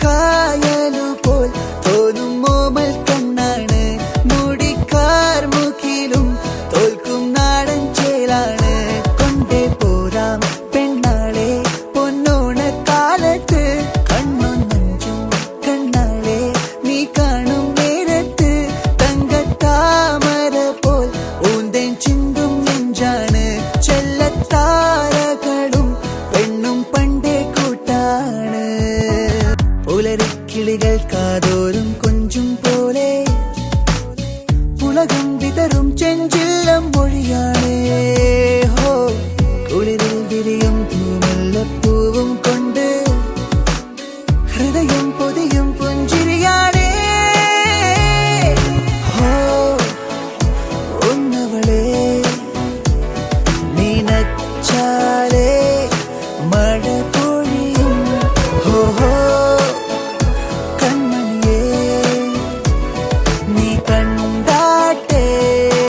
കായലുപോൽ തോന്നും ഓമൽ കണ്ണാണ്. മുടിക്കാർ മുഖിലും തോൽക്കും നാടൻ ചേലാണ്. കൊണ്ടേ പോരാം പെണ്ണാളെ പൊന്നോണ കാലത്ത്. കണ്ണൊന്നഞ്ചും കണ്ണാളെ നീ കാണും നേരത്ത്. തങ്കത്താമര പോൽ ഊന്തൻ ചിന്തും നെഞ്ചാണ്. ചെല്ലത്താരകളും പെണ്ണും പണ്ടേ കൂട്ടാണ്. പുലരിക്കിളികൾ കാതോരും കൊഞ്ചും പോലെ പുളകം വിതറും ചെഞ്ചില്ലം മൊഴിയാണ്. ഹോ കുളിരിൽ വിരിയും പൂമുല്ലപ്പൂവും കൊണ്ട് ഹൃദയം പൊതിയും പുഞ്ചി